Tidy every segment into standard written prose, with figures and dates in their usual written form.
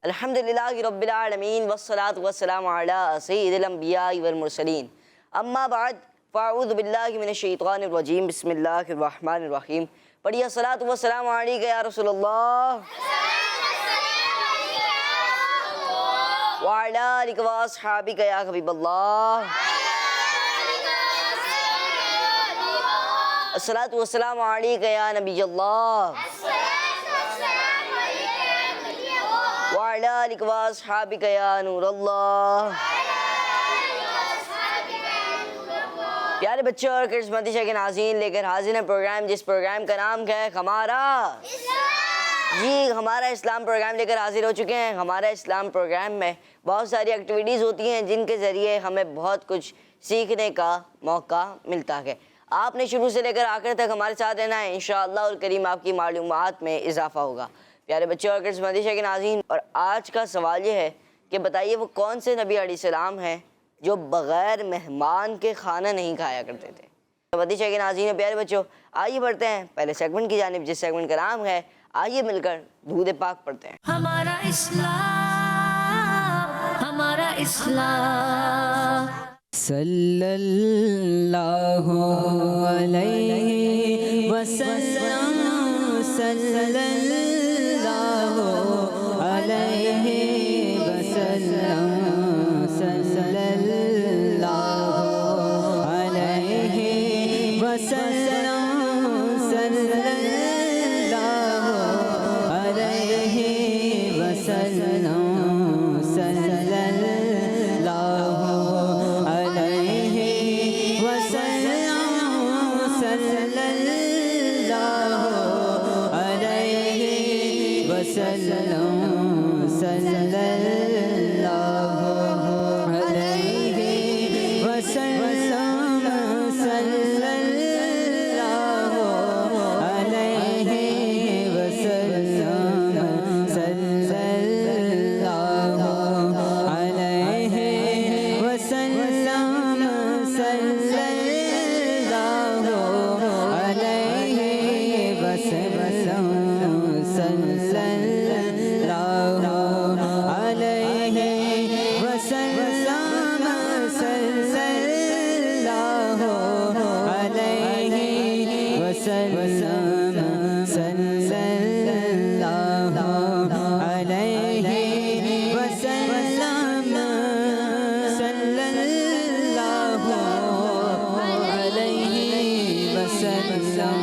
الحمدللہ رب العالمین والصلاة والسلام علی سید الانبیاء والمرسلین اما بعد فاعوذ باللہ من الشیطان الرجیم بسم اللہ الرحمن الرحیم پڑھیے الصلاة والسلام علیکہ یا رسول اللہ وعلی آلکہ واصحابکہ یا حبیب اللہ الصلاة والسلام علیکہ یا نبی اللہ وعلی آلکہ واصحابکہ یا نور اللہ پیارے بچوں اور کرسمتی شاہ کے ناظرین لے کر حاضر ہیں پروگرام جس پروگرام کا نام ہے ہمارا جی ہمارا اسلام پروگرام لے کر حاضر ہو چکے ہیں۔ ہمارا اسلام پروگرام میں بہت ساری ایکٹیویٹیز ہوتی ہیں جن کے ذریعے ہمیں بہت کچھ سیکھنے کا موقع ملتا ہے۔ آپ نے شروع سے لے کر آخر تک ہمارے ساتھ رہنا ہے، انشاءاللہ الکریم آپ کی معلومات میں اضافہ ہوگا۔ پیارے بچوں اور کرسمتی شاہ کے ناظرین، اور آج کا سوال یہ ہے کہ بتائیے وہ کون سے نبی علیہ السلام ہیں جو بغیر مہمان کے کھانا نہیں کھایا کرتے تھے؟ کرسمتی شاہ کے ناظرین پیارے بچوں آئیے بڑھتے ہیں پہلے سیگمنٹ کی جانب جس سیگمنٹ کا نام ہے آئیے مل کر درود پاک پڑھتے ہیں۔ ہمارا اسلام صلی اللہ علیہ وسلم صلی اللہ علیہ وسلم صلی اللہ علیہ وسلم صلی اللہ علیہ وسلم صلی اللہ علیہ وسلم صلی اللہ علیہ وسلم صلی اللہ علیہ وسلم صلی اللہ علیہ وسلم صلی اللہ علیہ وسلم صلی اللہ علیہ وسلم صلی اللہ علیہ وسلم صلی اللہ علیہ وسلم صلی اللہ علیہ وسلم صلی اللہ علیہ وسلم۔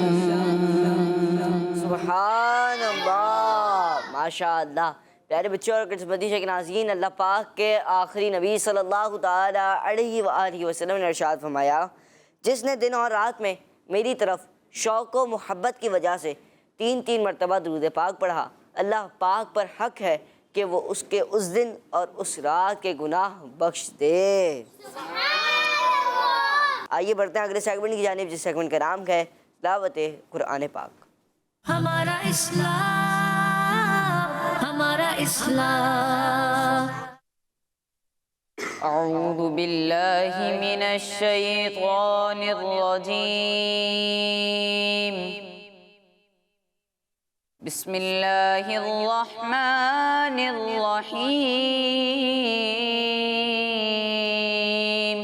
سبحان اللہ ماشاءاللہ۔ پیارے بچوں اور کرسمتی شاہ کے ناظرین اللہ پاک کے آخری نبی صلی اللہ تعالیٰ علیہ وآلہ وسلم نے ارشاد فرمایا جس نے دن اور رات میں میری طرف شوق و محبت کی وجہ سے 3 مرتبہ درود پاک پڑھا اللہ پاک پر حق ہے کہ وہ اس کے اس دن اور اس رات کے گناہ بخش دے۔ آئیے بڑھتے ہیں اگلے سیگمنٹ کی جانب جس سیگمنٹ کا نام ہے تلاوت قرآن پاک۔ ہمارا اسلام اعوذ باللہ من الشیطان الرجیم بسم اللہ الرحمن الرحیم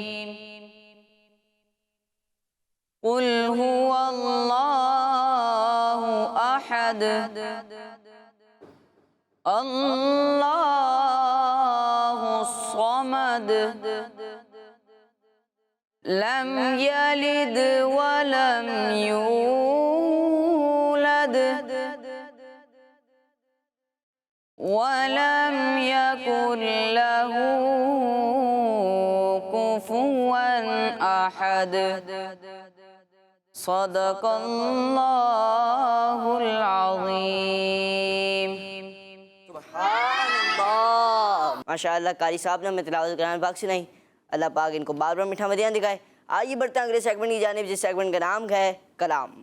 قل هو اللہ احد اللہ الصمد لم یلد ولم یولد ولم یکن له کفوا احد صدق اللہ العظیم۔ سبحان اللہ ماشاءاللہ قاری صاحب نے ہمیں تلاوت قرآن پاک سنائی، اللہ پاک ان کو بار بار میٹھا مدینہ دکھائے۔ آئیے بڑھتے ہیں اگلے سیگمنٹ کی جانب جس سیگمنٹ کا نام ہے کلام۔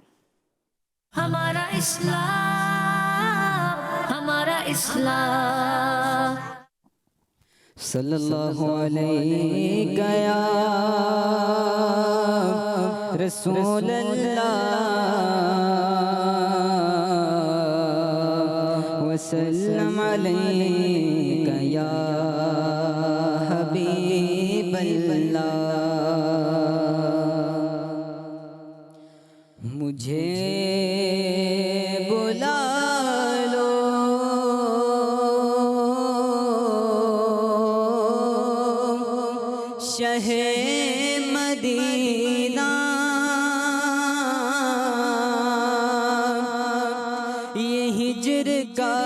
ہمارا اسلام، ہمارا اسلام. صلی اللہ علیہ یا رسول اللہ وسلم علیک یا حبیب اللہ. مجھے بلا لو شہ مدینہ، یہ ہجر کا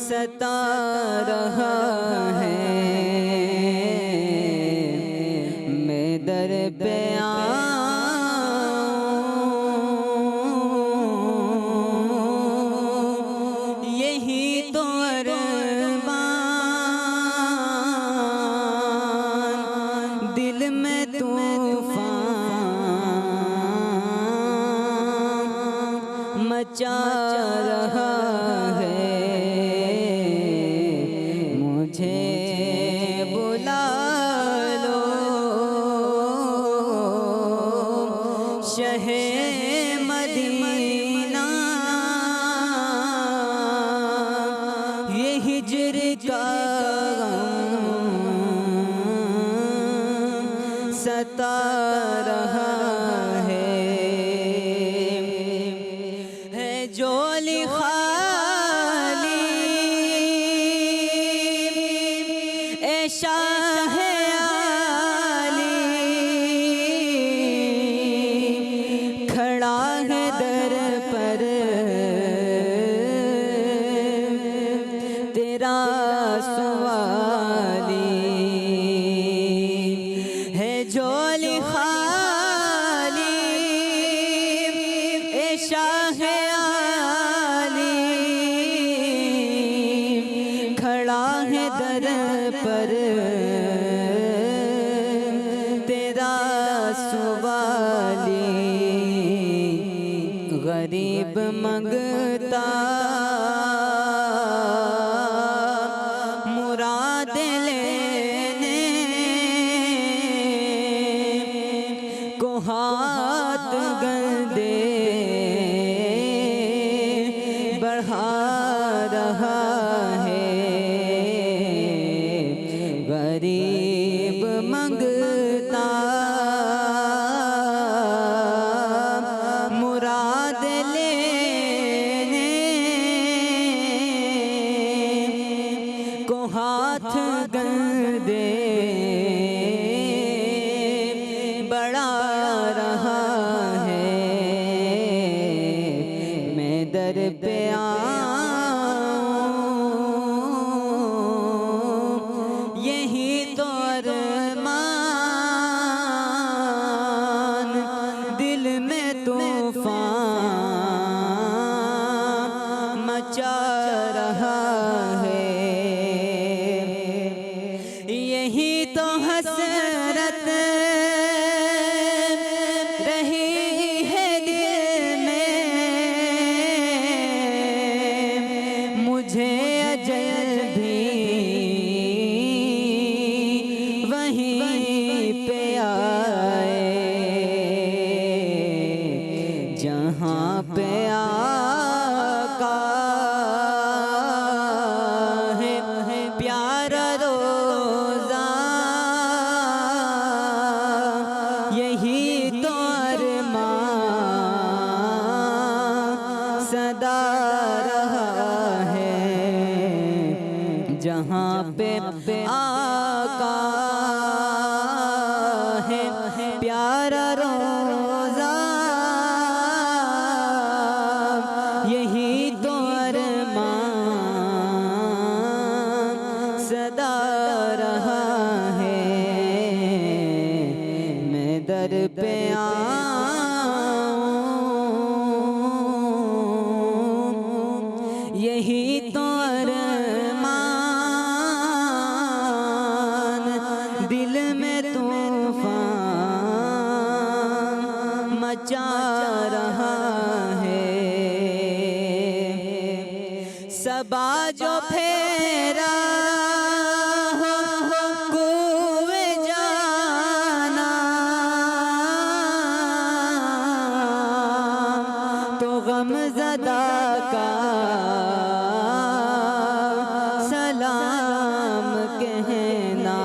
ستا رہا ہے، میں در پہ آؤں، یہی تو ارمان دل میں طوفان مچا رہا ہے. مجھے بلا لو شہ مدینہ، یہ ہجر کا غم ستا رہا ہے. جولی خالی اے شاہ عالی، کھڑا ہے در پر تیرا سوالی. ہے جولی خالی اے شاہ عالی، کھڑا ہے در پر تیرا سوالی. غریب منگتا مراد لینے کو ہاتھ گندے بڑھا رہا ہے. غریب منگتا مراد لینے کو ہاتھ گندے بڑھا رہا ہے. میں در پہ آؤں، یہی تو ارمان دل میں طوفان مچا رہا ہے. یہی تو حسرت رہی ہے دل میں، مجھے اجل بھی وہیں پہ آئے، جہاں پہ آقا ہے پیارا روزہ، یہی تو ارمان صدا رہا ہے. جہاں پہ آقا ہے پیارا روزہ، یہی تو ارمان صدا رہا ہے. میں در پہ آؤں، یہی تو ارمان دل میں طوفان مچا رہا ہے، صبا جو پھیرا ہو کوئے جانا، تو غم زدہ کا سلام کہنا،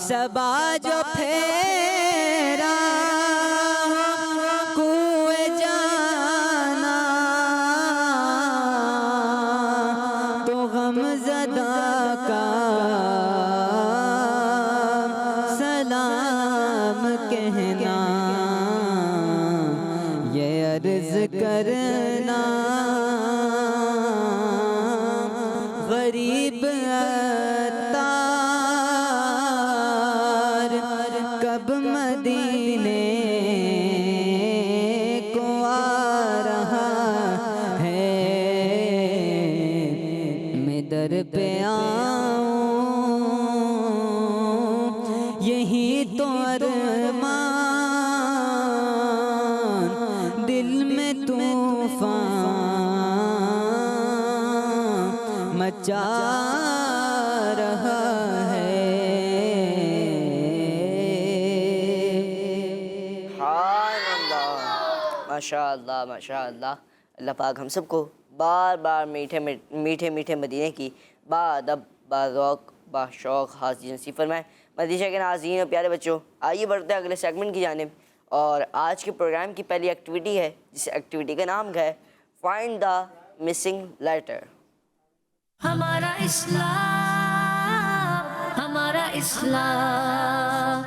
صبا جو پھیرا کوئے جانا، تو غم زدہ کا سلام کہنا، یہ عرض کرنا غریب عطار کب مدینے کو آ رہا ہے، میں در پہ آؤں یہی تو ارمان، دل میں طوفان مچا رہا ہے۔ سبحان اللہ، ماشاء اللہ ماشاء اللہ۔ اللہ پاک ہم سب کو بار بار میٹھے میٹھے مدینے کی بادب باذوق باشوق حاضری نصیب فرمائے۔ مدیشہ کے ناظرین اور پیارے بچوں، آئیے بڑھتے ہیں اگلے سیگمنٹ کی جانب، اور آج کے پروگرام کی پہلی ایکٹیویٹی ہے، جس ایکٹیویٹی کا نام ہے فائنڈ دا مسنگ لیٹر۔ ہمارا اسلام، ہمارا اسلام۔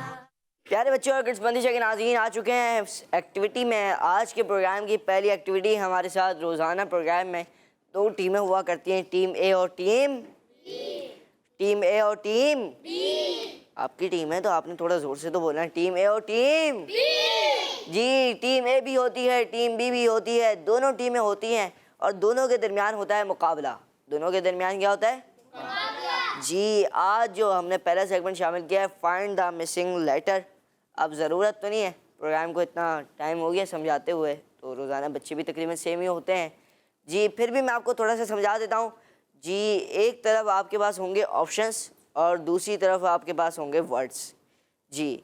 پیارے بچوں اور کڈس بندشہ کے ناظرین، آ چکے ہیں ایکٹیویٹی میں۔ آج کے پروگرام کی پہلی ایکٹیویٹی ہمارے ساتھ روزانہ پروگرام میں دو ٹیمیں ہوا کرتی ہیں، ٹیم اے اور ٹیم اے اور ٹیم آپ کی ٹیم ہے تو آپ نے تھوڑا زور سے تو بولنا ہے، ٹیم اے اور ٹیم جی، ٹیم اے بھی ہوتی ہے، ٹیم بی بھی ہوتی ہے، دونوں ٹیمیں ہوتی ہیں اور دونوں کے درمیان ہوتا ہے مقابلہ۔ دونوں کے درمیان کیا ہوتا ہے؟ جی، آج جو ہم نے پہلا سیگمنٹ شامل کیا ہے فائنڈ دا مسنگ لیٹر۔ اب ضرورت تو نہیں ہے، پروگرام کو اتنا ٹائم ہو گیا سمجھاتے ہوئے، تو روزانہ بچے بھی تقریباً سیم ہی ہوتے ہیں جی، پھر بھی میں آپ کو تھوڑا سا سمجھا دیتا ہوں جی۔ ایک طرف آپ کے پاس ہوں گے آپشنس اور دوسری طرف آپ کے پاس ہوں گے ورڈس جی۔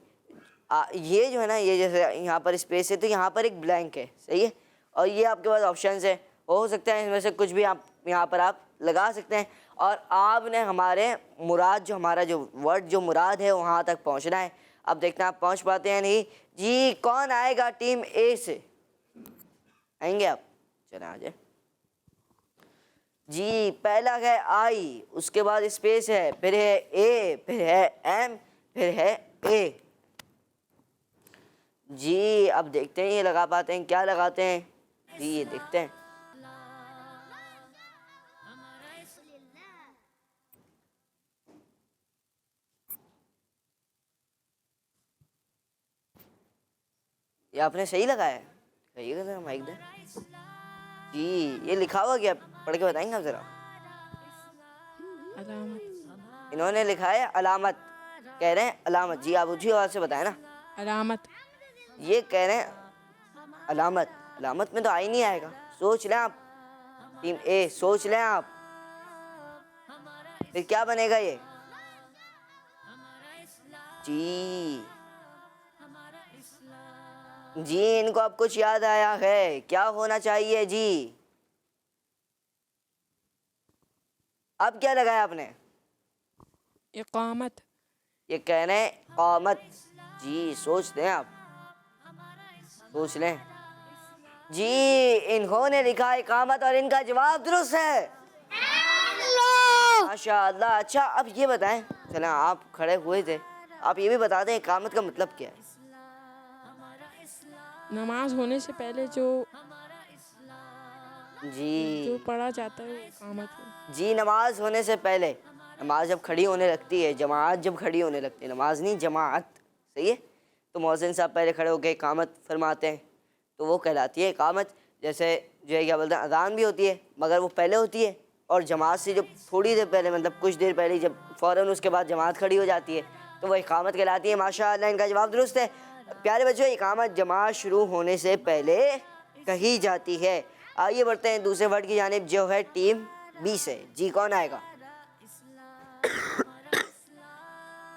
یہ جو ہے نا، یہ جیسے یہاں پر اسپیس ہے تو یہاں پر ایک بلینک ہے، صحیح ہے، اور یہ آپ کے پاس آپشنس ہے، ہو سکتا ہے اس میں سے کچھ بھی آپ یہاں پر آپ لگا سکتے ہیں، اور آپ نے ہمارے مراد جو ہمارا جو ورڈ جو مراد ہے وہاں تک پہنچنا ہے۔ اب دیکھتے ہیں آپ پہنچ پاتے ہیں نہیں جی۔ کون آئے گا ٹیم اے سے؟ آئیں گے آپ؟ چلیں آ جائیں جی۔ پہلا ہے آئی، اس کے بعد اسپیس ہے، پھر ہے اے، پھر ہے ایم، پھر ہے اے جی۔ اب دیکھتے ہیں یہ لگا پاتے ہیں کیا لگاتے ہیں جی، یہ دیکھتے ہیں۔ یہ آپ نے صحیح لگایا ہے؟ کہیے گا ذرا مائک دیں جی۔ یہ لکھا ہوا کیا پڑھ کے بتائیں گے آپ ذرا؟ انہوں نے لکھا ہے علامت، کہہ رہے ہیں علامت جی۔ آپ اونچی آواز سے بتائیں نا۔ علامت، یہ کہہ رہے ہیں علامت، علامت میں تو آ ہی نہیں آئے گا، سوچ لیں آپ ٹیم اے، سوچ لیں آپ، پھر کیا بنے گا یہ جی جی۔ ان کو اب کچھ یاد آیا ہے، کیا ہونا چاہیے جی؟ اب کیا لگایا آپ نے؟ اقامت، یہ کہہ رہے ہیں اقامت جی۔ سوچ لیں آپ، سوچ لیں جی۔ انہوں نے لکھا اقامت اور ان کا جواب درست ہے، ماشاء اللہ۔ اچھا اب یہ بتائیں، چلیں آپ کھڑے ہوئے تھے، آپ یہ بھی بتا دیں اقامت کا مطلب کیا ہے؟ نماز ہونے سے پہلے جو جی پڑھا جاتا ہے وہ اقامت ہے جی۔ نماز ہونے سے پہلے، نماز جب کھڑی ہونے لگتی ہے، جماعت جب کھڑی ہونے لگتی ہے، نماز نہیں جماعت، صحیح ہے، تو مؤذن صاحب پہلے کھڑے ہو کے اقامت فرماتے ہیں تو وہ کہلاتی ہے اقامت۔ جیسے جو ہے کیا بولتے ہیں، اذان بھی ہوتی ہے مگر وہ پہلے ہوتی ہے، اور جماعت سے جب تھوڑی دیر پہلے، مطلب کچھ دیر پہلے، جب فوراً اس کے بعد جماعت کھڑی ہو جاتی ہے تو وہ اقامت کہلاتی ہے۔ ماشاء اللہ ان کا جواب درست ہے۔ پیارے بچوں اقامت جماعت شروع ہونے سے پہلے کہی جاتی ہے. آئیے بڑھتے ہیں دوسرے ورڈ کی جانب جو ہے ٹیم بی سے. جی کون آئے گا؟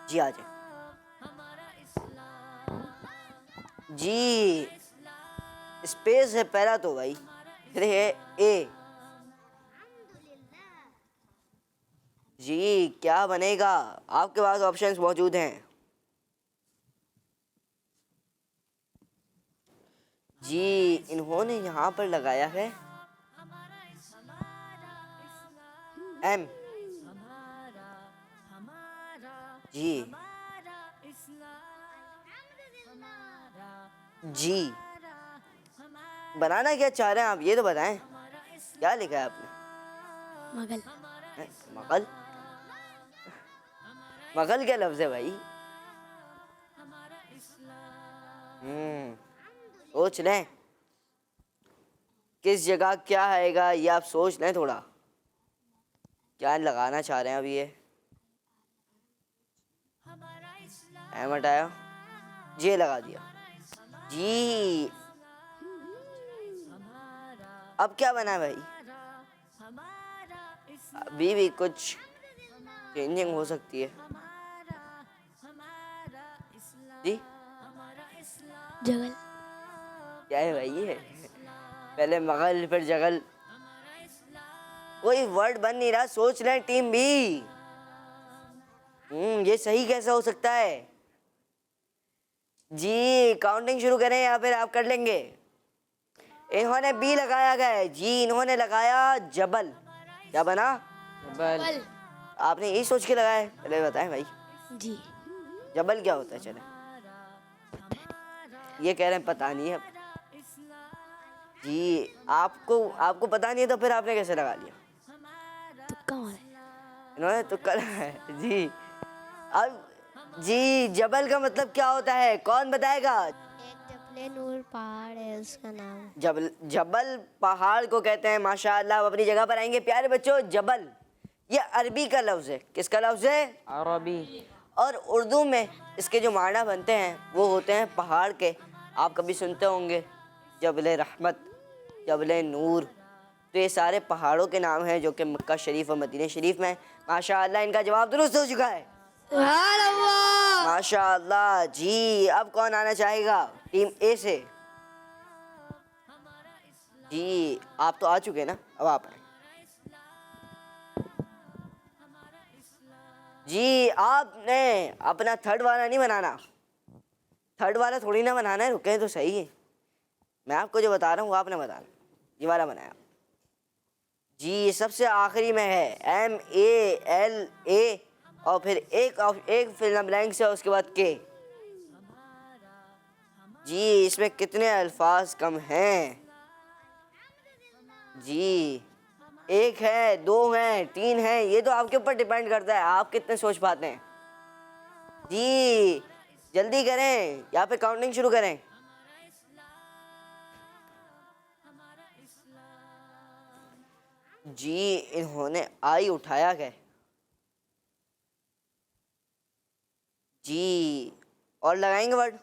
جی آ جائیں. جی اسپیس ہے پہلا تو بھائی، پھر ہے اے. جی کیا بنے گا؟ آپ کے پاس آپشنز موجود ہیں. جی انہوں نے یہاں پر لگایا ہے ایم. جی جی بنانا کیا چاہ رہے ہیں آپ یہ تو بتائیں. کیا لکھا ہے آپ نے؟ مغل. مغل؟ مغل کیا لفظ ہے بھائی؟ سوچ لیں کس جگہ کیا آئے گا، یہ آپ سوچ لیں تھوڑا کیا لگانا چاہ رہے ہیں. ابھی یہ ایم ہٹایا، جی لگا دیا. جی اب کیا بنا ہے بھائی؟ ابھی بھی کچھ چینجنگ ہو سکتی ہے. جی جگل. کیا ہے بھائی یہ؟ پہلے مغل پھر جگل، کوئی ورڈ بن نہیں رہا. سوچ لیں ٹیم بھی. یہ صحیح کیسا ہو سکتا ہے؟ جی کاؤنٹنگ شروع کریں یا پھر آپ کر لیں گے؟ انہوں نے بی لگایا گیا. جی انہوں نے لگایا جبل. کیا بنا؟ جبل. آپ نے یہی سوچ کے لگایا ہے؟ پہلے بتائیں بھائی جی جبل کیا ہوتا ہے. چلیں یہ کہہ رہے ہیں پتہ نہیں ہے. جی آپ کو پتہ نہیں ہے تو پھر آپ نے کیسے لگا لیا؟ تکا مارا. انہوں نے تو کل ہے. جی اب جی جبل کا مطلب کیا ہوتا ہے؟ کون بتائے گا؟ ایک جبل نور پہاڑ ہے اس کا نام. جبل پہاڑ کو کہتے ہیں. ماشاءاللہ آپ اپنی جگہ پر آئیں گے. پیارے بچوں جبل یہ عربی کا لفظ ہے. کس کا لفظ ہے؟ عربی. اور اردو میں اس کے جو معنی بنتے ہیں وہ ہوتے ہیں پہاڑ کے. آپ کبھی سنتے ہوں گے جبل رحمت، جبل نور. تو یہ سارے پہاڑوں کے نام ہیں جو کہ مکہ شریف اور مدینہ شریف میں. ماشاءاللہ ان کا جواب درست ہو چکا ہے. سبحان اللہ. ماشاءاللہ. جی اب کون آنا چاہے گا ٹیم اے سے؟ جی آپ تو آ چکے نا، اب آپ آئیں. جی آپ نے اپنا تھرڈ والا نہیں بنانا. تھرڈ والا تھوڑی نہ بنانا ہے. رکیں تو صحیح ہے، میں آپ کو جو بتا رہا ہوں وہ آپ نے بتانا. یہ والا بنایا. جی سب سے آخری میں ہے ایم اے ایل اے اور پھر ایک فل بلینک سے اس کے بعد کے. جی اس میں کتنے الفاظ کم ہیں؟ جی ایک ہے، دو ہیں، تین ہیں. یہ تو آپ کے اوپر ڈیپینڈ کرتا ہے آپ کتنے سوچ پاتے ہیں. جی جلدی کریں یا پھر کاؤنٹنگ شروع کریں. جی انہوں نے آئی اٹھایا ہے. جی اور لگائیں گے ورڈ؟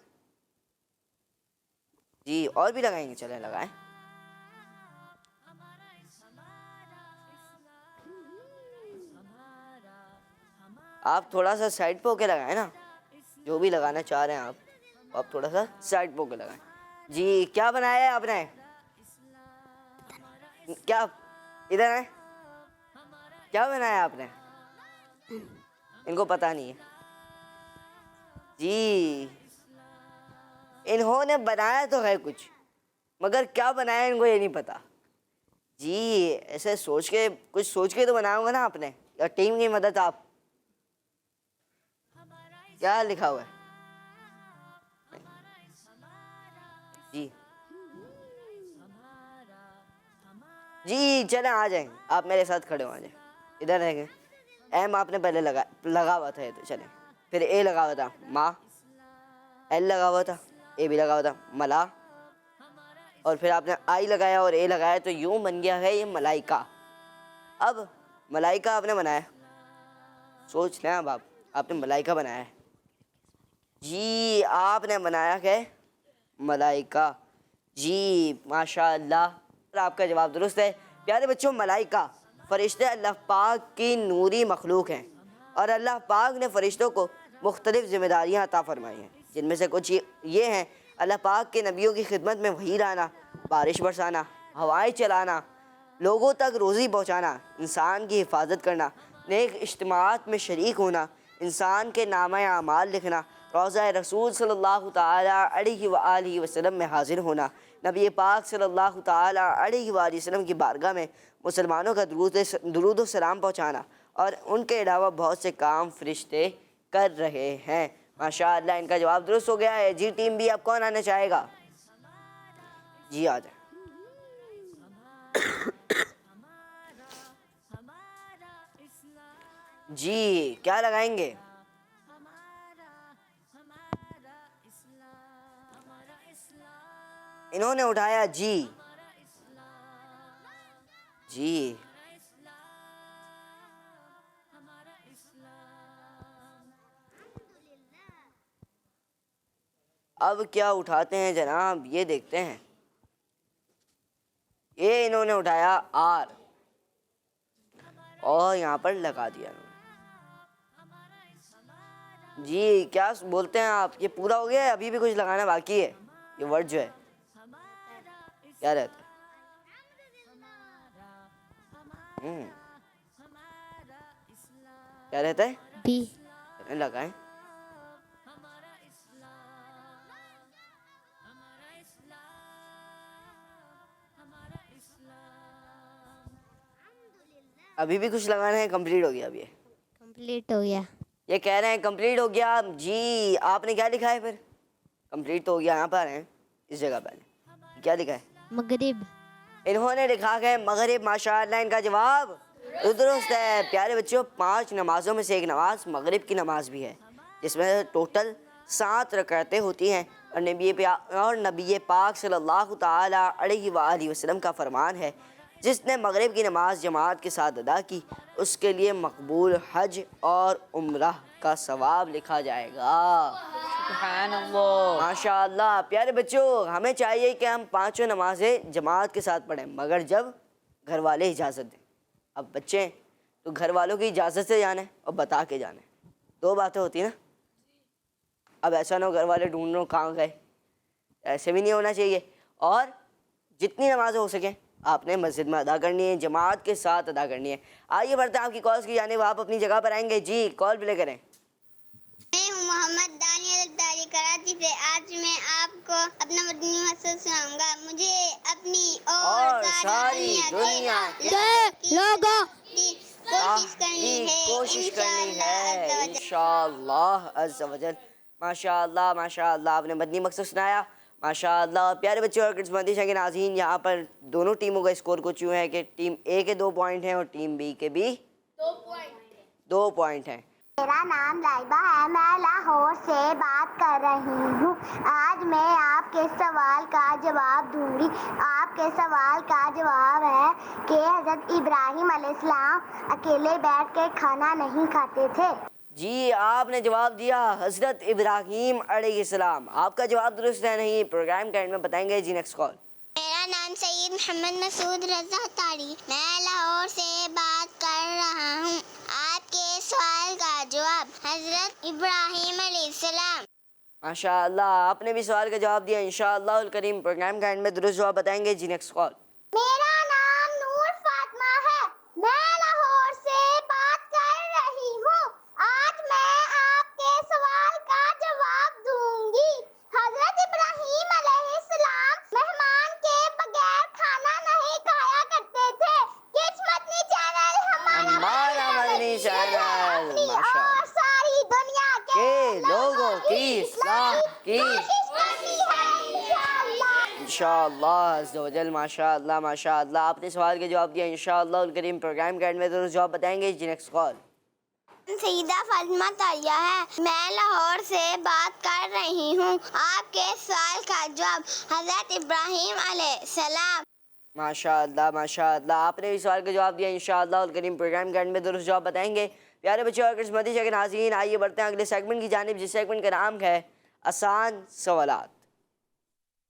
جی اور بھی لگائیں گے. چلیں لگائیں. آپ تھوڑا سا سائڈ پہ ہو کے لگائیں نا، جو بھی لگانا چاہ رہے ہیں آپ تھوڑا سا سائڈ پہ ہو کے لگائیں. جی کیا بنایا ہے آپ نے؟ کیا ادھر ہے؟ کیا بنایا آپ نے؟ ان کو پتہ نہیں ہے. جی انہوں نے بنایا تو ہے کچھ، مگر کیا بنایا ان کو یہ نہیں پتا. جی ایسے سوچ کے کچھ سوچ کے تو بنایا ہوگا نا آپ نے، یا ٹیم کی مدد. آپ کیا لکھا ہوا ہے؟ جی جی چلیں آ جائیں. آپ میرے ساتھ کھڑے ہو، آ جائیں. ادھر رہ گئے. ایم آپ نے پہلے لگا ہوا تھا. یہ تو چلیں. پھر اے لگا ہوا تھا ماں، ایل لگا ہوا تھا، اے بھی لگا ہوا تھا ملا، اور پھر آپ نے آئی لگایا اور اے لگایا تو یوں بن گیا ہے یہ ملائکہ. اب ملائکہ آپ نے بنایا. سوچ لیں اب آپ نے ملائکہ بنایا ہے. جی آپ نے بنایا ہے ملائکہ. جی ماشاء اللہ آپ کا جواب درست ہے. پیارے بچوں ملائکہ فرشتے اللہ پاک کی نوری مخلوق ہیں اور اللہ پاک نے فرشتوں کو مختلف ذمہ داریاں عطا فرمائی ہیں، جن میں سے کچھ یہ ہیں: اللہ پاک کے نبیوں کی خدمت میں وحی لانا، بارش برسانا، ہوائیں چلانا، لوگوں تک روزی پہنچانا، انسان کی حفاظت کرنا، نیک اجتماعات میں شریک ہونا، انسان کے نامہ اعمال لکھنا، روضہ رسول صلی اللہ تعالیٰ علیہ وآلہ وسلم میں حاضر ہونا، نبی پاک صلی اللہ تعالیٰ علیہ وآلہ وسلم کی بارگاہ میں مسلمانوں کا درود و سلام پہنچانا، اور ان کے علاوہ بہت سے کام فرشتے کر رہے ہیں. ماشاءاللہ ان کا جواب درست ہو گیا ہے. جی ٹیم بی اب کون آنا چاہے گا؟ جی آ جائیں. جی کیا لگائیں گے؟ انہوں نے اٹھایا جی. جی اب کیا اٹھاتے ہیں جناب، یہ دیکھتے ہیں. یہ انہوں نے اٹھایا آر اور یہاں پر لگا دیا. جی کیا بولتے ہیں آپ، یہ پورا ہو گیا ہے؟ ابھی بھی کچھ لگانا باقی ہے؟ یہ ورڈ جو ہے کیا رہتا ہے؟ کیا رہتا ہے؟ بی. لگائیں. ابھی بھی کچھ لگانا ہے؟ کمپلیٹ ہو گیا اب؟ یہ کمپلیٹ ہو گیا. یہ کہہ رہے ہیں کمپلیٹ ہو گیا. جی آپ نے کیا لکھا ہے پھر؟ کمپلیٹ تو ہو گیا. یہاں پر ہیں اس جگہ پہ کیا لکھا ہے؟ مغرب. انہوں نے لکھا ہے مغرب. ماشاءاللہ ان کا جواب درست ہے. پیارے بچوں 5 نمازوں میں سے ایک نماز مغرب کی نماز بھی ہے، جس میں ٹوٹل 7 رکعتیں ہوتی ہیں، اور نبی پاک صلی اللہ تعالیٰ علیہ وآلہ وسلم کا فرمان ہے: جس نے مغرب کی نماز جماعت کے ساتھ ادا کی اس کے لیے مقبول حج اور عمرہ کا ثواب لکھا جائے گا. سبحان اللہ. ماشاءاللہ. پیارے بچوں ہمیں چاہیے کہ ہم 5 نمازیں جماعت کے ساتھ پڑھیں، مگر جب گھر والے اجازت دیں. اب بچے تو گھر والوں کی اجازت سے جانے اور بتا کے جانے، 2 باتیں ہوتی ہیں نا. اب ایسا نہ ہو گھر والے ڈھونڈ لو کہاں گئے، ایسے بھی نہیں ہونا چاہیے. اور جتنی نمازیں ہو سکیں آپ نے مسجد میں ادا کرنی ہے، جماعت کے ساتھ ادا کرنی ہے. آئیے بڑھتے ہیں آپ کی کالز کی جانب. آپ اپنی جگہ پر آئیں گے. جی کال پلے کریں. میں ہوں محمد دانیال الداری کراچی سے. آج میں آپ کو اپنا مدنی مسئلہ سناؤں گا. مجھے اپنی اور ساری دنیا کے لوگوں کی کوشش کرنی ہے انشاءاللہ عز و جل. ماشاءاللہ ماشاءاللہ آپ نے مدنی مقصد سنایا. ماشاءاللہ. پیارے بچوں اور کرسمتیشہ کے ناظرین، یہاں پر دونوں ٹیموں کا اسکور کچھ یوں ہے کہ ٹیم اے کے 2 پوائنٹ ہیں اور ٹیم بی کے بھی 2 پوائنٹ ہیں. میرا نام لائبہ ہے. میں لاہور سے بات کر رہی ہوں. آج میں آپ کے سوال کا جواب دوں گی. آپ کے سوال کا جواب ہے کہ حضرت ابراہیم علیہ السلام اکیلے بیٹھ کے کھانا نہیں کھاتے تھے. جی آپ نے جواب دیا حضرت ابراہیم علیہ السلام. آپ کا جواب درست ہے نہیں. پروگرام کے اینڈ میں بتائیں گے. جی نیکسٹ کال. میرا نام سید محمد مسعود رضا تاری. میں لاہور سے بات کر رہا ہوں. آپ کے سوال کا جواب حضرت ابراہیم علیہ السلام. ماشاءاللہ آپ نے بھی سوال کا جواب دیا انشاءاللہ الکریم. پروگرام کے اینڈ میں درست جواب بتائیں گے. جی نیکسٹ کال. میرا نام نور فاطمہ ہے. میں لاہور سے بات کر رہی ہوں. آج میں آپ کے سوال کا جواب دوں گی. حضرت ابراہیم علیہ السلام مہمان کے بغیر کھانا نہیں کھایا کرتے تھے. قسمتی چینل ہمارا مدنی چینل اور ساری دنیا کے لوگوں کی اصلاح کی کوشش کرنی ہے انشاءاللہ عز و جل. ماشاءاللہ ماشاءاللہ آپ نے سوال کا جواب دیا انشاءاللہ الکریم. پروگرام کے اینڈ میں درست جواب بتائیں گے. جی نیکسٹ کال. سیدہ فاطمہ طاہرہ ہے. میں لاہور سے بات کر رہی ہوں. آپ کے سوال کا جواب حضرت ابراہیم علیہ السلام. ماشاءاللہ ماشاءاللہ آپ نے بھی سوال کا جواب دیا انشاءاللہ الکریم. پروگرام کے اینڈ میں درست جواب بتائیں گے. پیارے بچے اور کرسمتیشہ کے ناظرین آئیے بڑھتے ہیں اگلے سیگمنٹ کی جانب، جس سیگمنٹ کا نام ہے آسان سوالات.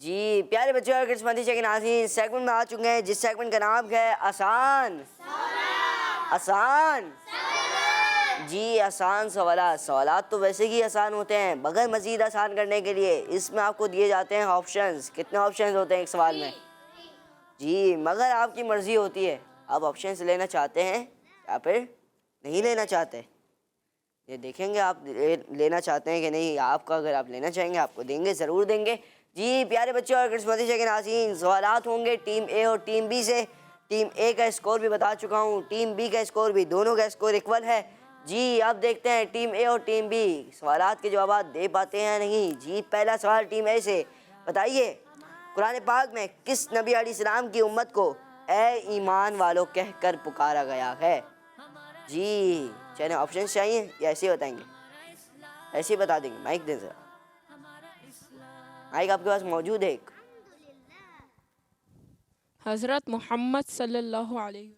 جی پیارے بچوں اور قسمتی کے ناظرین، سیگمنٹ میں آ چکے ہیں جس سیگمنٹ کا نام ہے آسان آسان. جی آسان سوالات. سوالات تو ویسے ہی آسان ہوتے ہیں، مگر مزید آسان کرنے کے لیے اس میں آپ کو دیے جاتے ہیں آپشنز. کتنے آپشنز ہوتے ہیں ایک سوال میں؟ جی مگر آپ کی مرضی ہوتی ہے، آپ آپشنز لینا چاہتے ہیں یا پھر نہیں لینا چاہتے. یہ دیکھیں گے آپ لینا چاہتے ہیں کہ نہیں. آپ کا اگر آپ لینا چاہیں گے آپ کو دیں گے، ضرور دیں گے. جی پیارے بچوں اور قسمتی کے ناظرین، سوالات ہوں گے ٹیم اے اور ٹیم بی سے. ٹیم اے کا اسکور بھی بتا چکا ہوں، ٹیم بی کا اسکور بھی، دونوں کا اسکور ایکول ہے. جی اب دیکھتے ہیں ٹیم اے اور ٹیم بی سوالات کے جوابات دے پاتے ہیں نہیں. جی پہلا سوال ٹیم اے سے، بتائیے قرآن پاک میں کس نبی علیہ السلام کی امت کو اے ایمان والو کہہ کر پکارا گیا ہے؟ جی چلیں آپشن چاہیے یا ایسے ہی بتائیں گے؟ ایسے ہی بتا دیں گے. مائک دیں ذرا، مائک آپ کے پاس موجود ہے ایک. حضرت محمد صلی اللہ علیہ وسلم.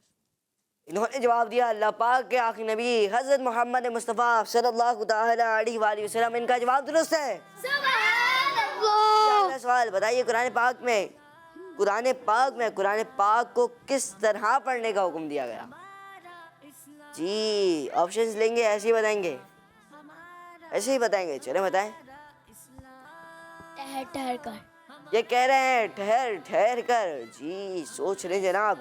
انہوں نے جواب دیا اللہ پاک کے آخری نبی حضرت محمد مصطفیٰ صلی اللہ تعالی علیہ وآلہ وسلم. ان کا جواب درست ہے. اگلا سوال بتائیے قرآن پاک کو کس طرح پڑھنے کا حکم دیا گیا؟ جی آپشنز لیں گے ایسے ہی بتائیں گے؟ ایسے ہی بتائیں گے. چلیں بتائیں. ٹھہر کر. یہ کہہ رہے ہیں ٹھہر ٹھہر کر. جی سوچ رہے جناب.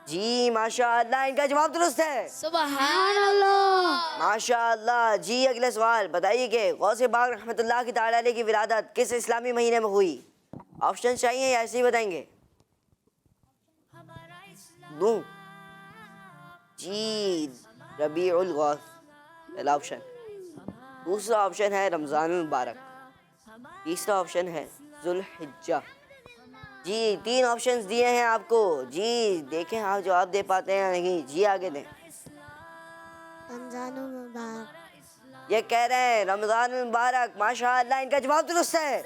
جی ماشاء اللہ ان کا جواب درست ہے. سبحان اللہ. ماشاء اللہ. جی اگلا سوال بتائیے کہ غوث پاک رحمۃ اللہ کی تعالی علیہ کی ولادت کس اسلامی مہینے میں ہوئی؟ آپشن چاہیے یا ایسے ہی بتائیں گے؟ دوں؟ جی ربیع الغوث پہلا آپشن. دوسرا آپشن ہے رمضان المبارک. تیسرا آپشن ہے ذوالحجہ. جی 3 آپشنز دیے ہیں آپ کو. جی دیکھیں آپ جواب دے پاتے ہیں یا نہیں. جی آگے دیں. رمضان المبارک. یہ کہہ رہے ہیں رمضان المبارک. ماشاء اللہ ان کا جواب درست ہے.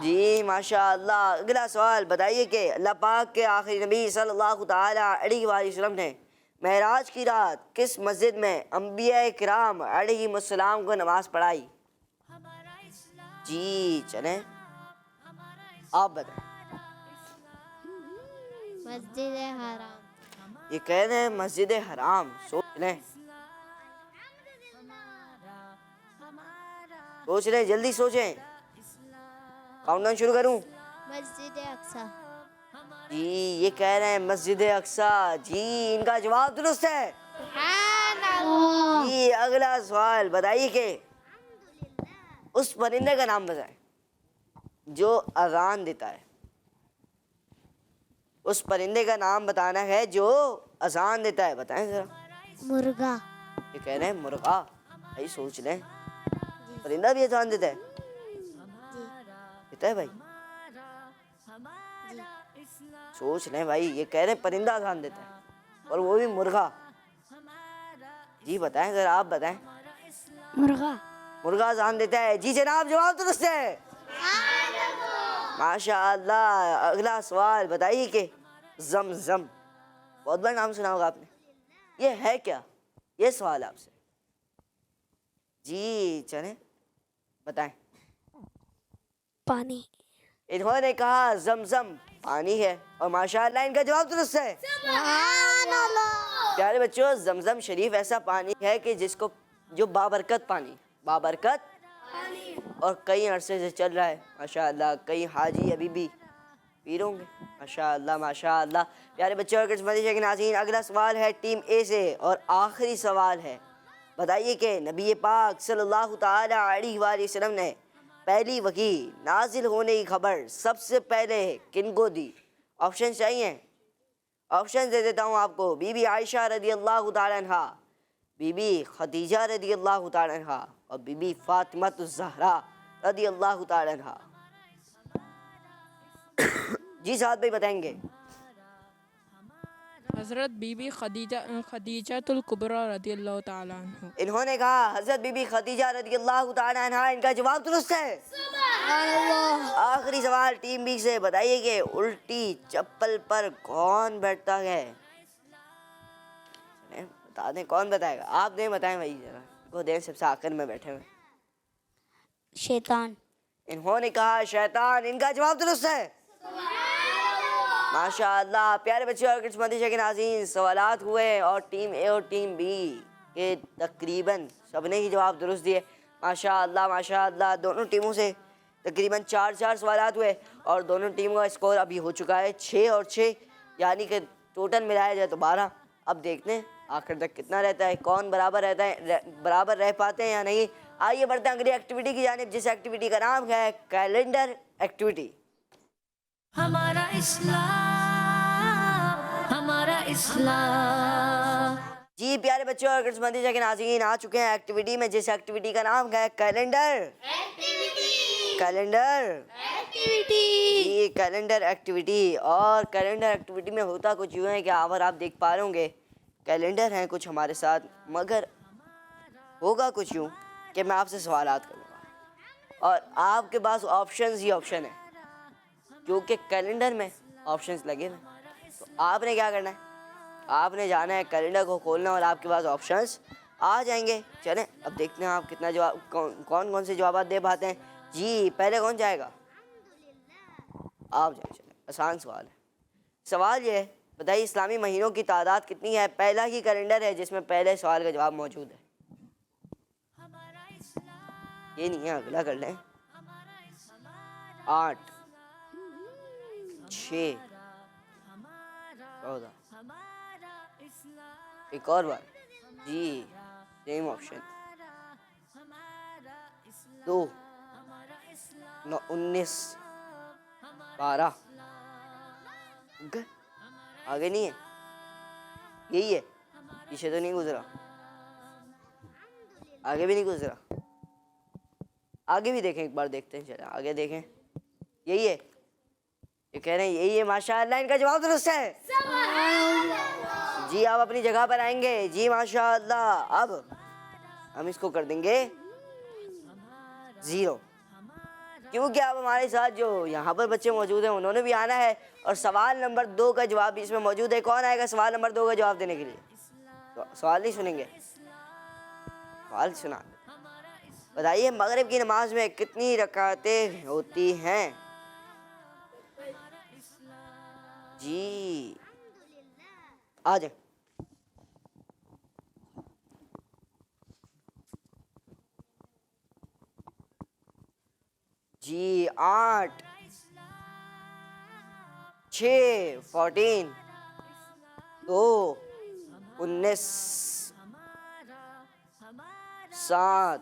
جی ماشاء اللہ. اگلا سوال بتائیے کہ اللہ پاک کے آخری نبی صلی اللہ تعالی علیہ وآلہ وسلم نے معراج کی رات کس مسجد میں انبیاء کرام علیہ السلام کو نماز پڑھائی؟ جی چلیں آپ بتائیں. مسجد حرام. یہ کہہ رہے ہیں مسجد حرام. سوچ لیں سوچ لیں جلدی سوچیں. کاؤنٹ ڈاؤن شروع کروں؟ مسجد اقصی. جی یہ کہہ رہے ہیں مسجد اقصی. جی ان کا جواب درست ہے. جی اگلا سوال بتائیے کہ اس پرندے کا نام بتائیں جو اذان دیتا ہے. اس پرندے کا نام بتانا ہے جو اذان دیتا ہے. بتائیں ذرا. مرغا. یہ کہہ رہے ہیں مرغا. بھائی سوچ لیں پرندہ بھی اذان دیتا ہے؟ دیتا ہے بھائی؟ سوچ لیں بھائی. یہ کہہ رہے ہیں پرندہ اذان دیتا ہے اور وہ بھی مرغا. جی بتائیں ذرا آپ بتائیں. مرغا. مرغا اذان دیتا ہے. جی جناب جواب درست ہے. ماشاء اللہ. اگلا سوال بتائیے کہ زمزم بہت بڑا نام سنا ہوگا آپ نے. یہ ہے کیا؟ یہ سوال آپ سے. جی چلیں بتائیں. پانی. انہوں نے کہا زمزم پانی ہے اور ماشاء اللہ ان کا جواب درست ہے. پیارے بچوں زمزم شریف ایسا پانی ہے کہ جس کو جو بابرکت پانی اور کئی عرصے سے چل رہا ہے. ماشاء اللہ کئی حاجی ابھی بھی پی رہے ہوں گے. ماشاء اللہ ماشاء اللہ. پیارے بچوں اور قسمتی کے ناظرین اگلا سوال ہے ٹیم اے سے اور آخری سوال ہے. بتائیے کہ نبی پاک صلی اللہ تعالی علیہ وآلہ وسلم نے پہلی وحی نازل ہونے کی خبر سب سے پہلے کن کو دی؟ آپشن چاہیے؟ آپشن دے دیتا ہوں آپ کو. بی بی عائشہ رضی اللہ تعالی عنہ، بی بی خدیجہ رضی اللہ تعالی عنہ اور بی بی فاطمہ الزہرا رضی اللہ تعالی عنہ. جی ساتھ بھائی بتائیں گے. حضرت بی بی خدیجہ الکبریٰ رضی اللہ تعالیٰ عنہ. انہوں نے کہا حضرت بی بی خدیجہ رضی اللہ تعالی عنہ. ان کا جواب درست ہے. آخری سوال ٹیم بی سے. بتائیے کہ الٹی چپل پر کون بیٹھتا ہے؟ بتا دیں کون بتائے گا؟ آپ دیں بتائیں بھائی ذرا کو دیں سب سے آخر میں بیٹھے ہوئے. شیطان. انہوں نے کہا شیطان. ان کا جواب درست ہے. ماشاء اللہ. پیارے بچے اور قسمتی کے ناظرین سوالات ہوئے اور ٹیم اے اور ٹیم بی کے تقریباً سب نے ہی جواب درست دیے. ماشاء اللہ ماشاء اللہ. دونوں ٹیموں سے تقریباً 4 سوالات ہوئے اور دونوں ٹیموں کا اسکور ابھی ہو چکا ہے 6 اور 6 یعنی کہ ٹوٹل ملایا جائے تو 12. اب دیکھتے ہیں آخر تک کتنا رہتا ہے, کون برابر رہتا ہے, برابر رہ پاتے ہیں یا نہیں. آئیے بڑھتے ہیں اگلی ایکٹیویٹی کی جانب جس ایکٹیویٹی کا نام ہے کیلنڈر ایکٹیویٹی. ہمارا اسلام ہمارا اسلام. جی پیارے بچوں اور قسمتی کے ناظرین آ چکے ہیں ایکٹیویٹی میں جس ایکٹیویٹی کا نام ہے کیلنڈر کیلنڈر جی کیلنڈر ایکٹیویٹی. اور کیلنڈر ایکٹیویٹی میں ہوتا کچھ یوں ہے کہ اور آپ دیکھ پا رہے ہوں گے کیلنڈر ہیں کچھ ہمارے ساتھ, مگر ہوگا کچھ یوں کہ میں آپ سے سوالات کروں گا اور آپ کے پاس آپشنز ہی آپشن ہیں کیونکہ کیلنڈر میں آپشنز لگے ہوئے. تو آپ نے کیا کرنا ہے, آپ نے جانا ہے کیلنڈر کو کھولنا اور آپ کے پاس آپشنز آ جائیں گے. چلیں اب دیکھتے ہیں آپ کتنا جواب کون سے جوابات دے پاتے ہیں. جی پہلے کون جائے گا؟ آپ جائیں. چلیں آسان سوال ہے. سوال یہ ہے بتائیے اسلامی مہینوں کی تعداد کتنی ہے؟ پہلا ہی کیلنڈر ہے جس میں پہلے سوال کا جواب موجود ہے. یہ نہیں ہے, اگلا کر لیں. 8 6 14. ایک اور بار. جی سیم آپشن 2 19 12. آگے نہیں ہے, یہی ہے, پیچھے تو نہیں گزرا, آگے بھی نہیں گزرا. آگے بھی دیکھیں ایک بار دیکھتے ہیں. چلیں آگے دیکھیں. یہی ہے, یہ کہہ رہے ہیں یہی ہے. ماشاء اللہ ان کا جواب درست ہے. جی آپ اپنی جگہ پر آئیں گے. جی ماشاء اللہ. اب ہم اس کو کر دیں گے 0 کیونکہ اب ہمارے ساتھ جو یہاں پر بچے موجود ہیں انہوں نے بھی آنا ہے اور سوال نمبر 2 کا جواب بھی اس میں موجود ہے. کون آئے گا سوال نمبر 2 کا جواب دینے کے لیے؟ سوال نہیں سنیں گے, سوال سنا. بتائیے مغرب کی نماز میں کتنی رکعتیں ہوتی ہیں؟ جی آ جائیں. جی 8 6 14 2 19 7.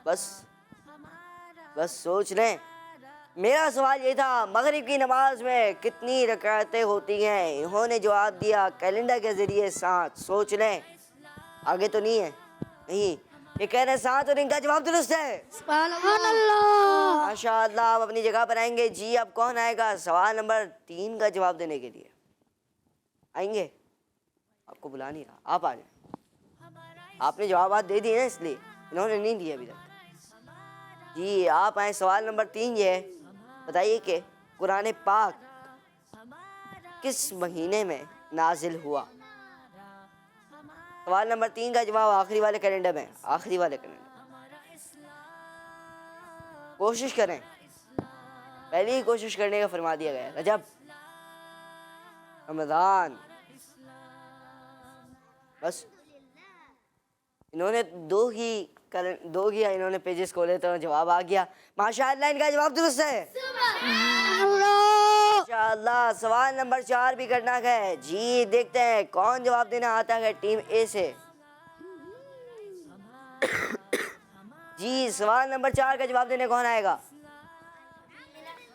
بس سوچ لیں. میرا سوال یہ تھا مغرب کی نماز میں کتنی رکعتیں ہوتی ہیں؟ انہوں نے جواب دیا کیلنڈر کے ذریعے 7. سوچ لیں. آگے تو نہیں ہے, نہیں, یہ کہہ رہے ہیں 7 اور ان کا جواب درست ہے. سبحان اللہ. ماشاء اللہ. آپ اپنی جگہ پر آئیں گے. جی اب کون آئے گا سوال نمبر 3 کا جواب دینے کے لیے؟ آئیں گے؟ آپ کو بلا نہیں رہا, آپ آ جائیں. آپ نے جوابات دے دیے نا, اس لیے انہوں نے نہیں دیے ابھی تک. جی آپ آئیں. سوال نمبر 3 یہ ہے بتائیے کہ قرآن پاک کس مہینے میں نازل ہوا؟ سوال نمبر 3 کا جواب آخری والے کیلنڈر میں, آخری والے کیلنڈر. کوشش کریں, پہلے ہی کوشش کرنے کا فرما دیا گیا ہے. رجب, رمضان. بس انہوں نے دو ہی انہوں نے پیجز کھولے تو جواب آ گیا. ماشاء اللہ ان کا جواب درست ہے. ماشاء اللہ. سوال نمبر 4 بھی کرنا ہے. جی دیکھتے ہیں کون جواب دینا آتا ہے ٹیم اے سے. جی سوال نمبر 4 کا جواب دینے کون آئے گا؟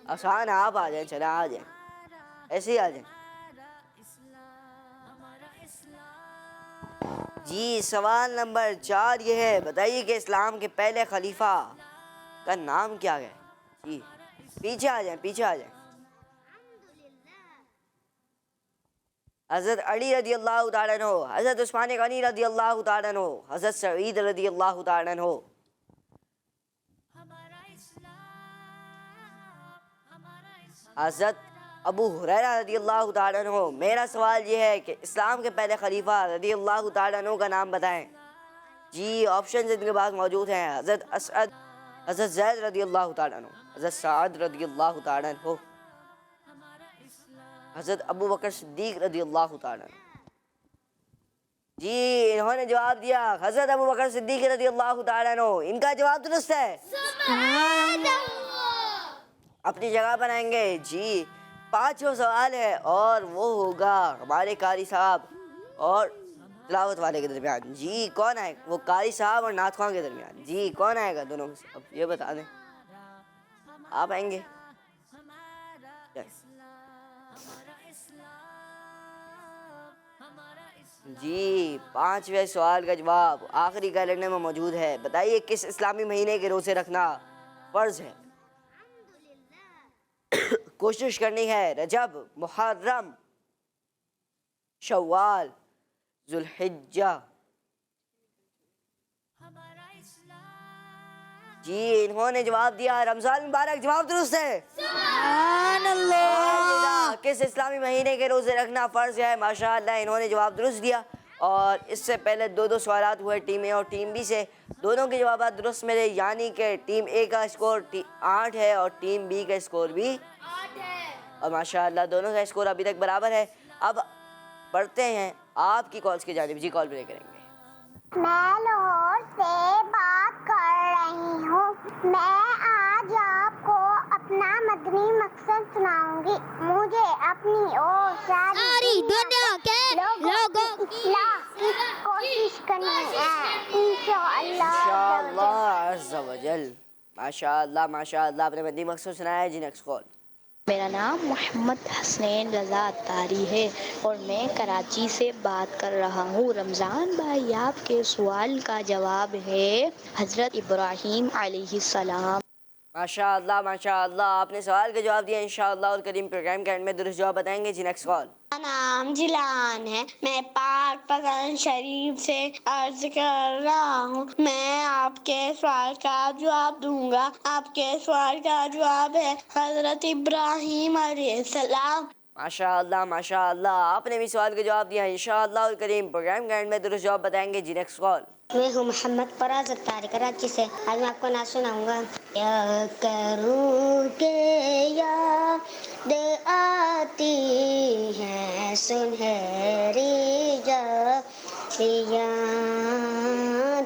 آسان ہے, آپ آ جائیں. چلیں آ جائیں, ایسے ہی آ جائیں. جی سوال نمبر 4 یہ ہے بتائیے کہ اسلام کے پہلے خلیفہ کا نام کیا ہے؟ جی پیچھے آ جائیں, پیچھے آ جائیں. حضرت علی رضی اللہ تعالیٰ عنہ, حضرت عثمان غنی رضی اللہ تعالیٰ عنہ, حضرت سعید رضی اللہ تعالیٰ عنہ. حضرت ابو ہریرہ رضی اللہ تعالیٰ عنہ، میرا سوال یہ ہے کہ اسلام کے پہلے خلیفہ رضی اللہ تعالیٰ عنہ کا نام بتائیں. جی آپشنز ان کے پاس موجود ہیں. حضرت اسعد، حضرت زید رضی اللہ تعالیٰ عنہ، حضرت سعد رضی اللہ تعالیٰ عنہ، حضرت ابو بکر صدیق رضی اللہ تعالیٰ عنہ. جی انہوں نے جواب دیا حضرت ابو بکر صدیق رضی اللہ تعالیٰ عنہ. ان کا جواب درست ہے. اپنی جگہ پر آئیں گے. جی پانچواں سوال ہے اور وہ ہوگا ہمارے قاری صاحب اور تلاوت والے کے درمیان. جی کون آئے گا؟ وہ قاری صاحب اور نعت خواں کے درمیان. جی کون آئے گا دونوں میں سے؟ اب یہ بتا دیں. آپ آئیں گے؟ جی پانچویں سوال کا جواب آخری کیلنڈر میں موجود ہے. بتائیے کس اسلامی مہینے کے روزے رکھنا فرض ہے؟ کوشش کرنی ہے. رجب، محرم، شوال، ذوالحجہ. جی انہوں نے جواب دیا رمضان مبارک. جواب درست ہے. سبحان اللہ. کس اسلامی مہینے کے روزے رکھنا فرض ہے؟ ماشاءاللہ انہوں نے جواب درست دیا. اور اس سے پہلے دو سوالات ہوئے ٹیم اے اور ٹیم بی سے. دونوں کے جوابات درست ملے، یعنی کہ ٹیم اے کا اسکور 8 ہے اور ٹیم بی کا اسکور بھی 8 ہے. اور ماشاءاللہ دونوں کا اسکور ابھی تک برابر ہے. اب بڑھتے ہیں آپ کی کالز کی جانب. جی کال پلے کریں گے. میں لاہور سے بات کر رہی ہوں. میں آج آپ کو اپنا مدنی مقصد سناؤں گی. مجھے اپنی اور ساری دنیا کے لوگوں کی اصلاح کی کوشش کرنی ہے انشاءاللہ عز و جل. ماشاءاللہ ماشاءاللہ آپ نے مدنی مقصد سنایا ہے. جی نیکسٹ کال. میرا نام محمد حسنین رضا اتاری ہے اور میں کراچی سے بات کر رہا ہوں. رمضان بھائی آپ کے سوال کا جواب ہے حضرت ابراہیم علیہ السلام. ماشاءاللہ ماشاءاللہ آپ نے سوال کا جواب دیا. انشاءاللہ اور کریم پروگرام کے اینڈ میں درست جواب بتائیں گے. جی نیکسٹ کال. میرا نام جیلان ہے. میں پاک پتن شریف سے عرض کر رہا ہوں. میں آپ کے سوال کا جواب دوں گا. آپ کے سوال کا جواب ہے حضرت ابراہیم علیہ السلام. ماشاءاللہ ماشاءاللہ آپ نے بھی سوال کا جواب دیا. انشاءاللہ اور کریم پروگرام کے اینڈ میں درست جواب بتائیں گے. جی نیکسٹ کال. میں ہوں محمد فراز اتاری کراچی سے. آج میں آپ کو نعت سناؤں گا. کیا کروں کہ یاد آتی ہے سنہری جالیاں،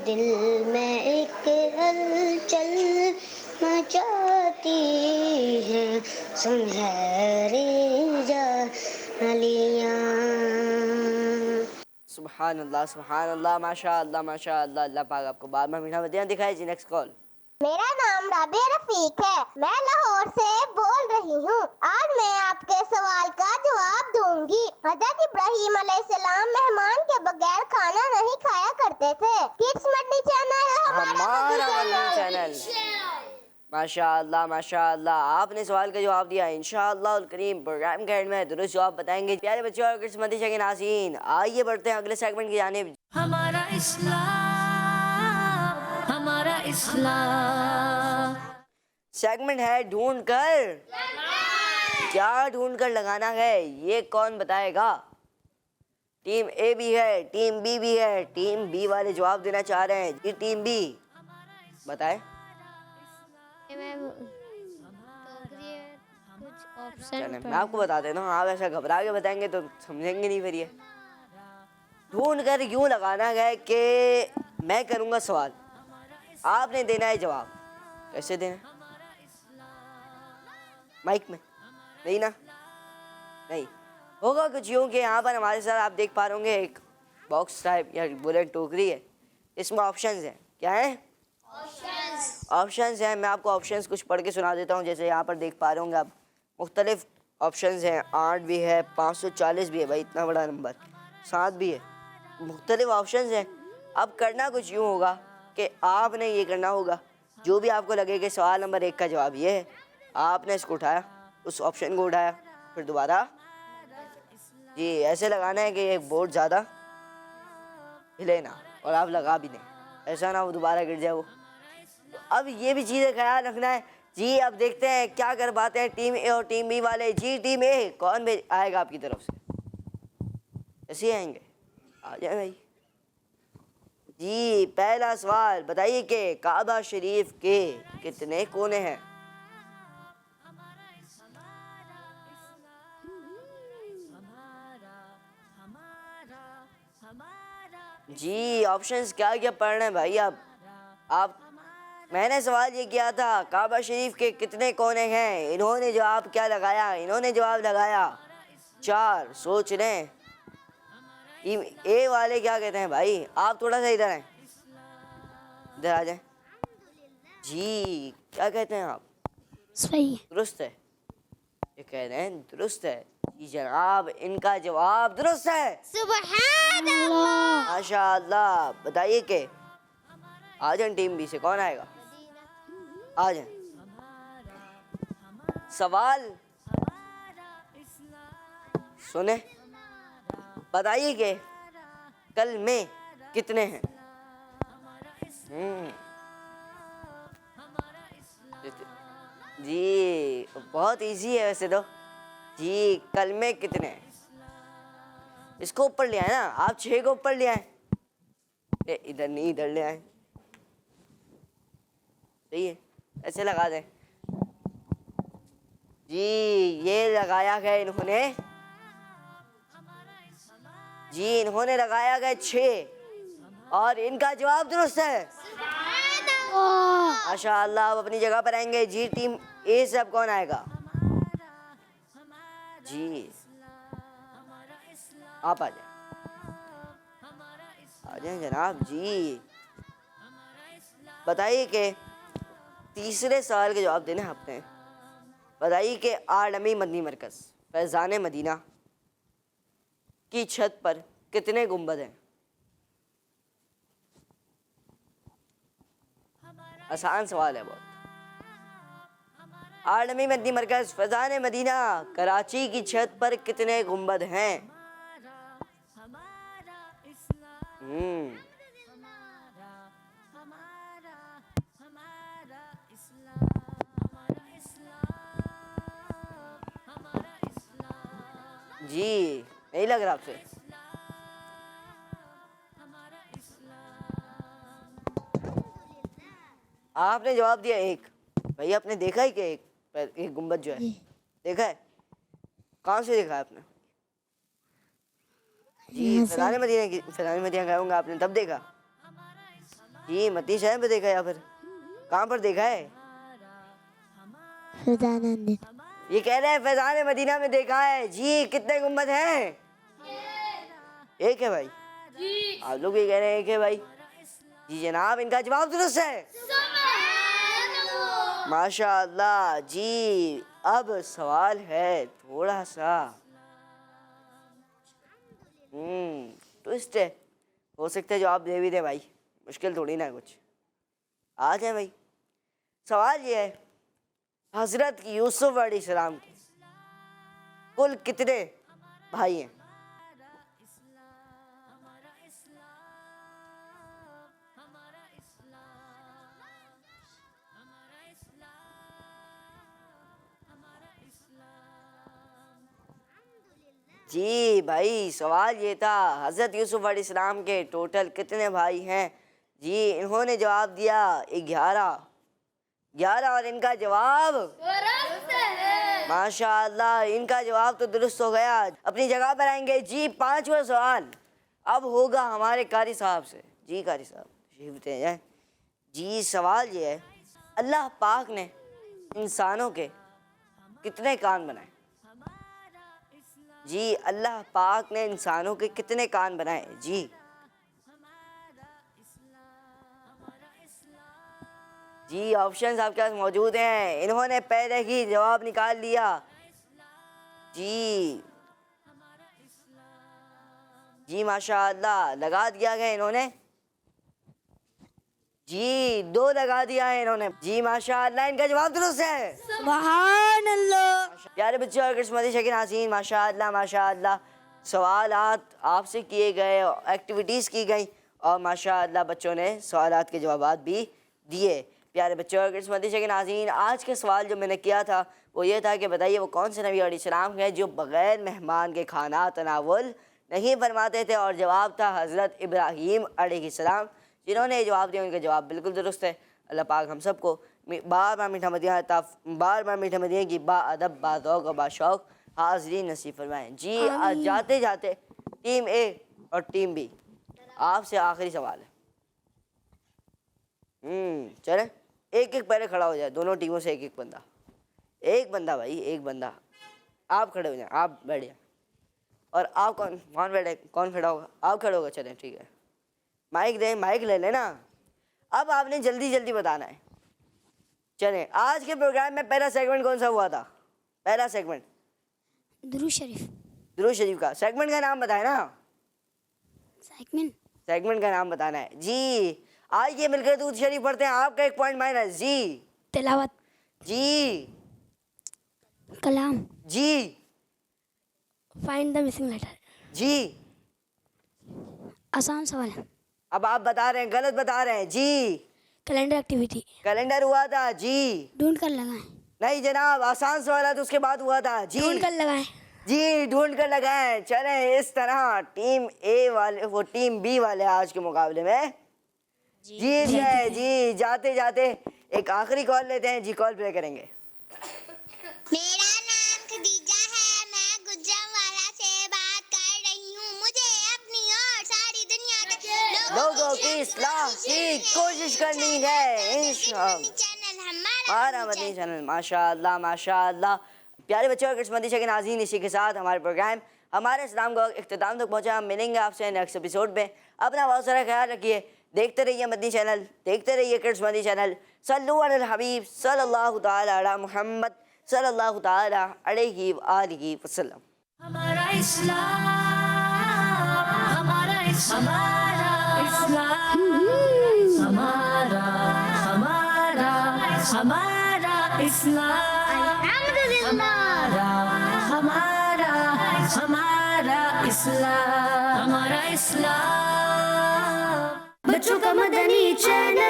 دل میں ایک ہلچل مچاتی ہے سنہری جالیاں. سبحان اللہ ماشاءاللہ ماشاءاللہ. اللہ پاک آپ کو بار بار میٹھا مدینہ دکھائے. جی نیکسٹ کال. میرا نام رابعہ رفیق ہے. میں لاہور سے بول رہی ہوں. آج میں آپ کے سوال کا جواب دوں گی. حضرت ابراہیم علیہ السلام مہمان کے بغیر کھانا نہیں کھایا کرتے تھے. کڈس مدنی چینل ہمارا مدنی چینل. ماشاءاللہ ماشاءاللہ آپ نے سوال کا جواب دیا. انشاءاللہ الکریم پروگرام کے اینڈ میں درست جواب بتائیں گے. پیارے بچوں اور کڈس مدنی چینل کے ناظرین، آئیے بڑھتے ہیں اگلے سیگمنٹ کی جانب. ہمارا اسلام، ہمارا اسلام. سیگمنٹ ہے ڈھونڈ کر. کیا ڈھونڈ کر لگانا ہے یہ کون بتائے گا؟ ٹیم اے بھی ہے، ٹیم بی بھی ہے. ٹیم بی والے جواب دینا چاہ رہے ہیں. جی ٹیم بی بتائیں. میں آپ کو بتا دیتا ہوں، آپ ایسا گھبرا کے بتائیں گے تو سمجھیں گے نہیں. پھر یہ ڈھونڈ کر یوں لگانا ہے کہ میں کروں گا سوال، آپ نے دینا ہے جواب. کیسے دینا؟ مائک میں نہیں نا؟ نہیں ہوگا کچھ یوں کہ یہاں پر ہمارے ساتھ آپ دیکھ پا رہے ہوں گے ایک باکس ٹائپ یا بلٹ ٹوکری ہے. اس میں آپشنز ہیں. کیا ہیں؟ آپشنز ہیں. میں آپ کو آپشنز کچھ پڑھ کے سنا دیتا ہوں. جیسے یہاں پر دیکھ پا رہے ہوں گے آپ، مختلف آپشنز ہیں. 8 بھی ہے، 540 بھی ہے. بھائی اتنا بڑا نمبر. 7 بھی ہے. مختلف آپشنز ہیں. اب کرنا کچھ یوں ہوگا کہ آپ نے یہ کرنا ہوگا، جو بھی آپ کو لگے کہ سوال نمبر 1 کا جواب یہ ہے، آپ نے اس کو اٹھایا، اس آپشن کو اٹھایا، پھر دوبارہ جی ایسے لگانا ہے کہ ایک بورڈ زیادہ ہلے نا اور آپ لگا بھی دیں، ایسا نہ وہ دوبارہ گر جائے وہ. اب یہ بھی چیزیں خیال رکھنا ہے جی اب دیکھتے ہیں کیا کر پاتے ہیں ٹیم اے اور ٹیم بی والے. جی ٹیم اے کون آئے گا آپ کی طرف سے؟ ایسے آئیں گے, آ جائیں بھائی. جی پہلا سوال بتائیے کہ کعبہ شریف کے کتنے کونے ہیں؟ جی آپشنز کیا کیا پڑھ رہے ہیں بھائی آپ میں نے سوال یہ کیا تھا کعبہ شریف کے کتنے کونے ہیں, انہوں نے جواب کیا لگایا؟ انہوں نے جواب لگایا 4. سوچ رہے ہیں ٹیم اے والے کیا کہتے ہیں بھائی؟ آپ تھوڑا سا ادھر آئیں, ادھر آ جائیں. جی کیا کہتے ہیں آپ؟ صحیح. درست ہے, یہ کہہ رہے ہیں درست ہے. جی جناب ان کا جواب درست ہے. سبحان اللہ. ماشاء اللہ. بتائیے کہ آ جائیں ٹیم بی سے کون آئے گا؟ آ جائیں. سوال سنیں, بتائیے کہ کلمے کتنے ہیں؟ جی بہت ایزی ہے ویسے تو. جی کلمے کتنے ہیں؟ اس کو اوپر لے آئے نا آپ, 6 کو اوپر لے آئیں. ادھر نہیں ادھر لے آئیں. صحیح ہے, ایسے لگا دیں. جی یہ لگایا گیا انہوں نے, جی انہوں نے لگایا گیا 6 اور ان کا جواب درست ہے. ماشاء اللہ. آپ اپنی جگہ پر آئیں گے. جی ٹیم اے سے اب کون آئے گا؟ جی آپ آ جائیں, آ جائیں جناب. جی بتائیے کہ تیسرے سوال کے جواب دینے آپ نے. بتائیے کہ عالمی مدنی مرکز فیضان مدینہ کی چھت پر کتنے گنبد ہیں؟ آسان سوال ہے بہت. عالمی مدنی مرکز فیضان مدینہ کراچی کی چھت پر کتنے گنبد ہیں؟ جی نہیں لگ رہا آپ سے؟ آپ نے جواب دیا 1. بھائی آپ نے دیکھا ہی کہ ایک گنبد جو ہے دیکھا ہے؟ کہاں سے دیکھا ہے آپ نے؟ جی فیضان مدینہ گئے ہوں گے آپ نے تب دیکھا. جی مدنی شہر پہ دیکھا یا پھر کہاں پر دیکھا ہے؟ یہ کہہ رہے ہیں فیضان مدینہ میں دیکھا ہے. جی کتنے گنبد ہیں؟ 1 ہے بھائی. آپ لوگ بھی کہہ رہے ہیں 1 ہے بھائی. جی جناب ان کا جواب درست ہے. ماشاء اللہ. جی اب سوال ہے تھوڑا سا ٹوسٹ ہے, ہو سکتا ہے جواب دے بھی دے بھائی, مشکل تھوڑی نا کچھ. آ جائیں بھائی. سوال یہ ہے حضرت یوسف علیہ السلام کے کل کتنے بھائی ہیں؟ جی بھائی سوال یہ تھا حضرت یوسف علیہ السلام کے ٹوٹل کتنے بھائی ہیں؟ جی انہوں نے جواب دیا 11 اور ان کا جواب ماشاء اللہ ان کا جواب تو درست ہو گیا. اپنی جگہ پر آئیں گے. جی 5واں سوال اب ہوگا ہمارے قاری صاحب سے. جی قاری صاحب تشریف لے جائیں. جی سوال یہ ہے اللہ پاک نے انسانوں کے کتنے کان بنائے؟ جی اللہ پاک نے انسانوں کے کتنے کان بنائے؟ جی آپشنز آپ کے پاس موجود ہیں. انہوں نے پہلے ہی جواب نکال لیا. جی ماشاء اللہ لگا دیا گیا انہوں نے. جی 2 لگا دیا ہے انہوں نے. جی ماشاء اللہ ان کا جواب درست ہے. سبحان اللہ. پیارے بچوں اور قسمتی شکن حسین ماشاء اللہ سوالات آپ سے کیے گئے, ایکٹیویٹیز کی گئی اور ماشاء اللہ بچوں نے سوالات کے جوابات بھی دیے. پیارے بچوں اور قسمتی کے ناظرین، آج کا سوال جو میں نے کیا تھا وہ یہ تھا کہ بتائیے وہ کون سے نبی علیہ السلام ہیں جو بغیر مہمان کے کھانا تناول نہیں فرماتے تھے، اور جواب تھا حضرت ابراہیم علیہ السلام۔ جنہوں نے یہ جواب دیا ان کا جواب بالکل درست ہے۔ اللہ پاک ہم سب کو بار بار میٹھا مدینہ کی با ادب، با ذوق اور با شوق حاضرین نصیب فرمائیں۔ جی آج جاتے جاتے ٹیم اے اور ٹیم بی، آپ سے آخری سوال ہے۔ چلیں ایک ایک پہلے کھڑا ہو جائے، دونوں ٹیموں سے ایک بندہ بھائی، ایک بندہ۔ آپ کھڑے ہو جائیں، آپ بیٹھ جائیں۔ اور آپ کون بیٹھے، کون کھڑا ہوگا؟ آپ کھڑے ہوگا، چلیں ٹھیک ہے۔ مائک دیں، مائک لے لیں نا۔ اب آپ نے جلدی جلدی بتانا ہے۔ چلیں آج کے پروگرام میں پہلا سیگمنٹ کون سا ہوا تھا؟ پہلا سیگمنٹ درود شریف. درود شریف کا سیگمنٹ کا نام بتائیں نا۔ سیگمنٹ کا نام بتانا ہے جی۔ آئیے مل کر درود شریف پڑھتے ہیں، آپ کا ایک پوائنٹ مائنس۔ جی تلاوت. جی کلام. جی فائنڈ دا مسنگ لیٹر. جی آسان سوال ہے. اب آپ بتا رہے ہیں، غلط بتا رہے ہیں۔ جی کیلنڈر ایکٹیویٹی. کیلنڈر ہوا تھا۔ جی ڈھونڈ کر لگائیں. نہیں جناب، آسان سوالات اس کے بعد ہوا تھا۔ جی ڈھونڈ کر لگائیں. جی ڈھونڈ کر لگائیں۔ چلیں اس طرح ٹیم اے والے وہ ٹیم بی والے آج کے مقابلے میں جیت گئے۔ جی جاتے جاتے ایک آخری کال لیتے ہیں۔ جی کال پلے کریں گے۔ میرا نام خدیجہ ہے، میں گجرانوالہ سے بات کر رہی ہوں۔ مجھے اپنی اور ساری دنیا کے لوگوں کی اصلاح کی کوشش کرنی ہے انشاءاللہ۔ ہمارا مدنی چینل، ماشاء اللہ ماشاء اللہ۔ پیارے بچوں اور قسمتی کے ناظرین، اسی کے ساتھ ہمارے پروگرام ہمارے اسلام کا اختتام تک پہنچا۔ ہم ملیں گے آپ سے نیکسٹ ایپیسوڈ میں۔ اپنا بہت سارا خیال رکھیے، دیکھتے رہیے مدنی چینل، دیکھتے رہیے کڈس مدنی چینل۔ صلو علی الحبیب صلی اللہ تعالی علی محمد صلی اللہ تعالی علیہ وآلہ وسلم۔ ہمارا اسلام، ہمارا اسلام، ہمارا اسلام، ہمارا اسلام، ہمارا اسلام۔ بچوں کا مدنی چینل۔